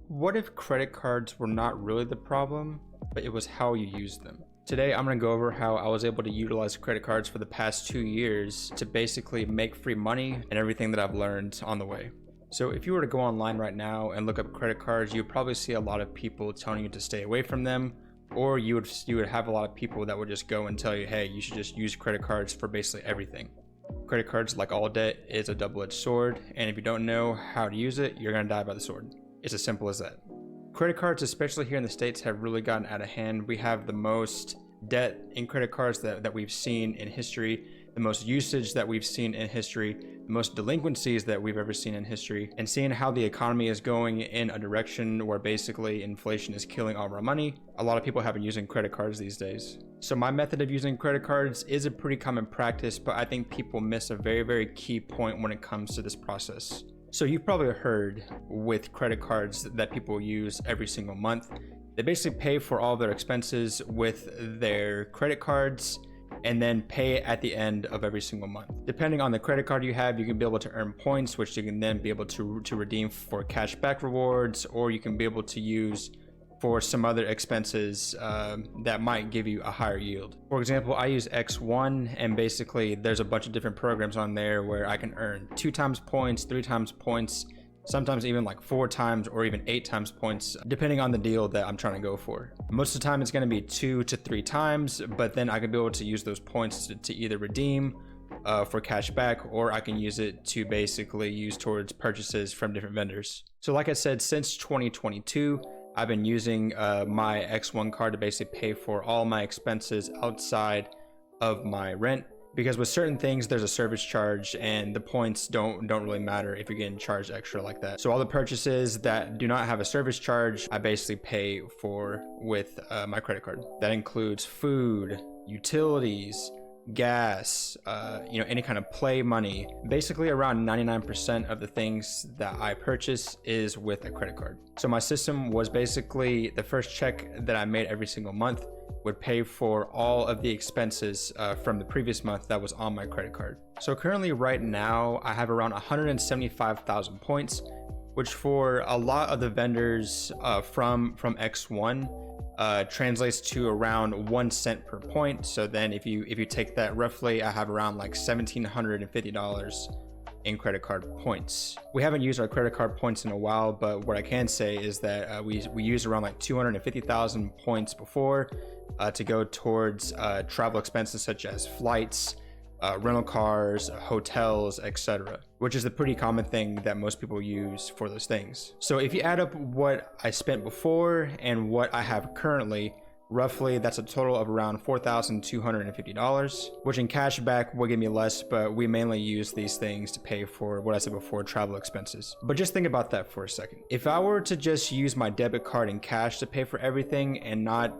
What if credit cards were not really the problem, but it was how you used them? Today, I'm going to go over how I was able to utilize credit cards for the past 2 years to basically make free money and everything that I've learned on the way. So if you were to go online right now and look up credit cards, you'd probably see a lot of people telling you to stay away from them, or you would have a lot of people that would just go and tell you, hey, you should just use credit cards for basically everything. Credit cards, like all debt, is a double-edged sword, and if you don't know how to use it, you're going to die by the sword. It's as simple as that. Credit cards, especially here in the States, have really gotten out of hand. We have the most debt in credit cards that we've seen in history, the most usage that we've seen in history, the most delinquencies that we've ever seen in history, and seeing how the economy is going in a direction where basically inflation is killing all of our money, a lot of people have been using credit cards these days. So my method of using credit cards is a pretty common practice, but I think people miss a very, very key point when it comes to this process. So you've probably heard with credit cards that people use every single month, they basically pay for all their expenses with their credit cards and then pay at the end of every single month. Depending on the credit card you have, you can be able to earn points, which you can then be able to redeem for cash back rewards, or you can be able to use for some other expenses that might give you a higher yield. For example, I use X1, and basically there's a bunch of different programs on there where I can earn 2 times points, 3 times points, sometimes even like 4 times or even 8 times points, depending on the deal that I'm trying to go for. Most of the time it's going to be 2 to 3 times, but then I can be able to use those points to either redeem for cash back, or I can use it to basically use towards purchases from different vendors. So like I said, since 2022, I've been using my X1 card to basically pay for all my expenses outside of my rent, because with certain things there's a service charge and the points don't really matter if you're getting charged extra like that. So all the purchases that do not have a service charge, I basically pay for with my credit card. That includes food, utilities, gas, any kind of play money. Basically around 99% of the things that I purchase is with a credit card. So my system was basically the first check that I made every single month would pay for all of the expenses from the previous month that was on my credit card. So currently right now I have around 175,000 points, which for a lot of the vendors from X1 translates to around 1 cent per point. So then if you take that roughly, I have around like $1,750 in credit card points. We haven't used our credit card points in a while, but what I can say is that we used around like 250,000 points before to go towards travel expenses such as flights, rental cars, hotels, etc., which is a pretty common thing that most people use for those things. So if you add up what I spent before and what I have currently, roughly that's a total of around $4,250, which in cash back will give me less, but we mainly use these things to pay for what I said before, travel expenses. But just think about that for a second. If I were to just use my debit card and cash to pay for everything and not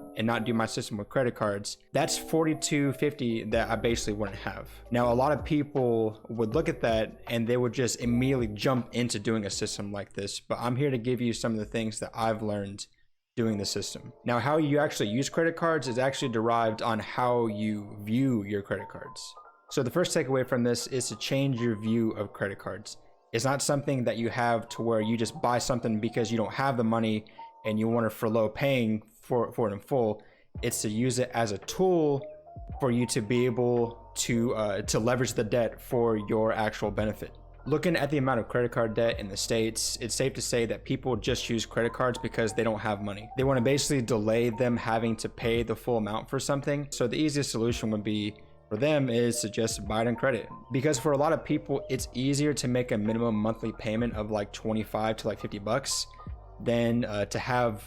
do my system with credit cards, that's $4,250 that I basically wouldn't have. Now, a lot of people would look at that and they would just immediately jump into doing a system like this, but I'm here to give you some of the things that I've learned doing the system. Now, how you actually use credit cards is actually derived on how you view your credit cards. So the first takeaway from this is to change your view of credit cards. It's not something that you have to where you just buy something because you don't have the money and you want to forego paying for it in full. It's to use it as a tool for you to be able to leverage the debt for your actual benefit. Looking at the amount of credit card debt in the States, it's safe to say that people just use credit cards because they don't have money. They want to basically delay them having to pay the full amount for something. So the easiest solution would be for them is to just buy it on credit. Because for a lot of people, it's easier to make a minimum monthly payment of like 25 to like $50 than to have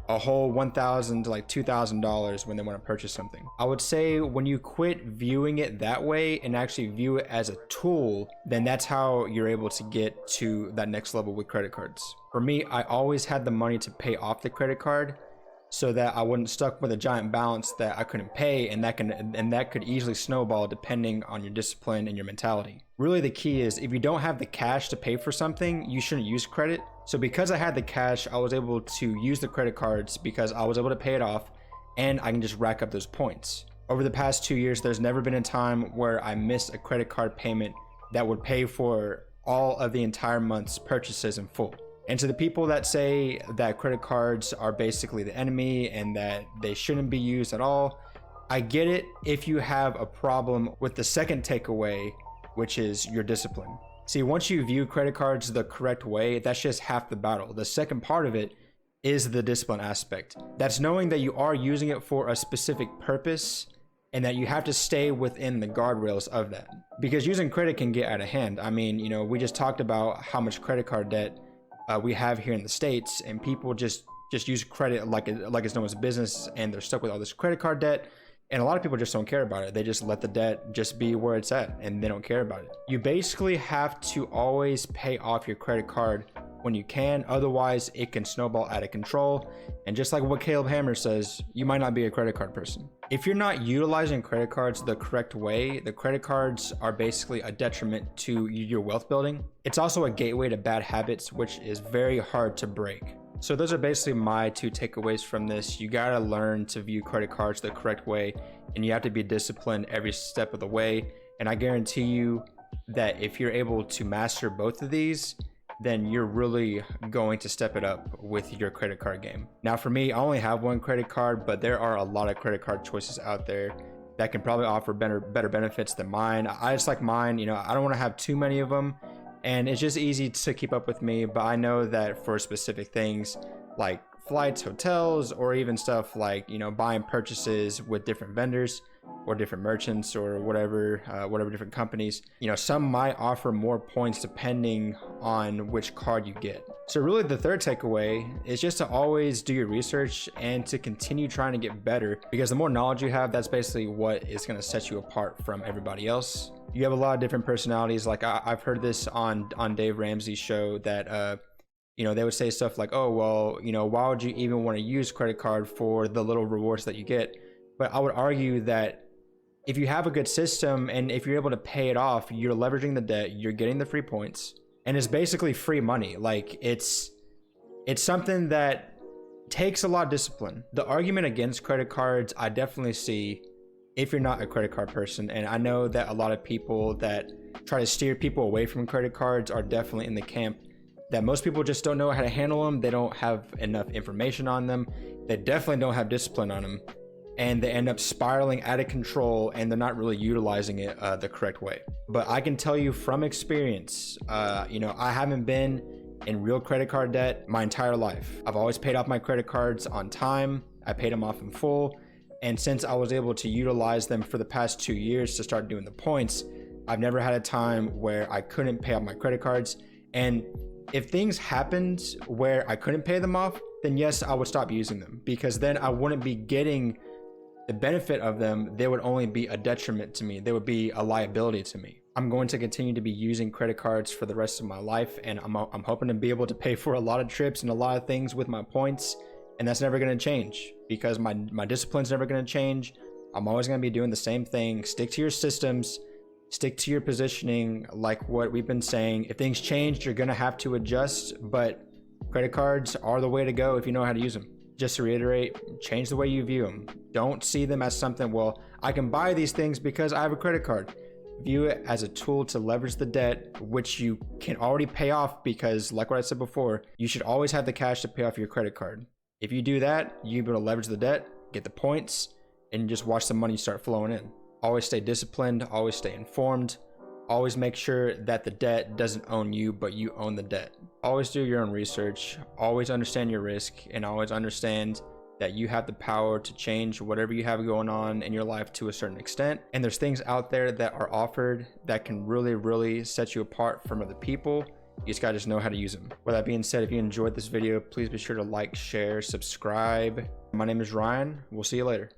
a whole $1,000 to like $2,000 when they want to purchase something. I would say when you quit viewing it that way and actually view it as a tool, then that's how you're able to get to that next level with credit cards. For me, I always had the money to pay off the credit card so that I wasn't stuck with a giant balance that I couldn't pay, and that could easily snowball depending on your discipline and your mentality. Really, the key is if you don't have the cash to pay for something, you shouldn't use credit. So because I had the cash, I was able to use the credit cards because I was able to pay it off, and I can just rack up those points. Over the past 2 years, there's never been a time where I missed a credit card payment that would pay for all of the entire month's purchases in full. And to the people that say that credit cards are basically the enemy and that they shouldn't be used at all, I get it if you have a problem with the second takeaway, which is your discipline. See, once you view credit cards the correct way, that's just half the battle. The second part of it is the discipline aspect. That's knowing that you are using it for a specific purpose and that you have to stay within the guardrails of that. Because using credit can get out of hand. I mean, you know, we just talked about how much credit card debt we have here in the States, and people just use credit like it's no one's business, and they're stuck with all this credit card debt. And a lot of people just don't care about it. They just let the debt just be where it's at and they don't care about it. You basically have to always pay off your credit card when you can, otherwise it can snowball out of control. And just like what Caleb Hammer says, you might not be a credit card person. If you're not utilizing credit cards the correct way, the credit cards are basically a detriment to your wealth building. It's also a gateway to bad habits, which is very hard to break. So those are basically my two takeaways from this. You gotta learn to view credit cards the correct way, and you have to be disciplined every step of the way. And I guarantee you that if you're able to master both of these, then you're really going to step it up with your credit card game. Now for me, I only have one credit card, but there are a lot of credit card choices out there that can probably offer better benefits than mine. I just like mine, you know, I don't wanna have too many of them. And it's just easy to keep up with me, but I know that for specific things like flights, hotels, or even stuff like, you know, buying purchases with different vendors or different merchants or whatever different companies, you know, some might offer more points depending on which card you get. So really the third takeaway is just to always do your research and to continue trying to get better, because the more knowledge you have, that's basically what is going to set you apart from everybody else. You have a lot of different personalities. Like I've heard this on Dave Ramsey's show that, you know, they would say stuff like, oh, well, you know, why would you even want to use credit card for the little rewards that you get? But I would argue that if you have a good system and if you're able to pay it off, you're leveraging the debt, you're getting the free points, and it's basically free money. Like it's something that takes a lot of discipline. The argument against credit cards, I definitely see if you're not a credit card person. And I know that a lot of people that try to steer people away from credit cards are definitely in the camp that most people just don't know how to handle them. They don't have enough information on them. They definitely don't have discipline on them. And they end up spiraling out of control, and they're not really utilizing it the correct way. But I can tell you from experience, you know, I haven't been in real credit card debt my entire life. I've always paid off my credit cards on time. I paid them off in full. And since I was able to utilize them for the past 2 years to start doing the points, I've never had a time where I couldn't pay off my credit cards. And if things happened where I couldn't pay them off, then yes, I would stop using them, because then I wouldn't be getting the benefit of them. They would only be a detriment to me. They would be a liability to me. I'm going to continue to be using credit cards for the rest of my life, and I'm hoping to be able to pay for a lot of trips and a lot of things with my points. And that's never going to change, because my discipline's never going to change. I'm always going to be doing the same thing. Stick to your systems, stick to your positioning, like what we've been saying. If things change, you're going to have to adjust, but credit cards are the way to go if you know how to use them. Just to reiterate, change the way you view them. Don't see them as something, well, I can buy these things because I have a credit card. View it as a tool to leverage the debt, which you can already pay off, because like what I said before, you should always have the cash to pay off your credit card. If you do that, you'll be able to leverage the debt, get the points, and just watch the money start flowing in. Always stay disciplined, always stay informed, always make sure that the debt doesn't own you, but you own the debt. Always do your own research, always understand your risk, and always understand that you have the power to change whatever you have going on in your life to a certain extent. And there's things out there that are offered that can really, really set you apart from other people. You just gotta know how to use them. With that being said, if you enjoyed this video, please be sure to like, share, subscribe. My name is Ryan. We'll see you later.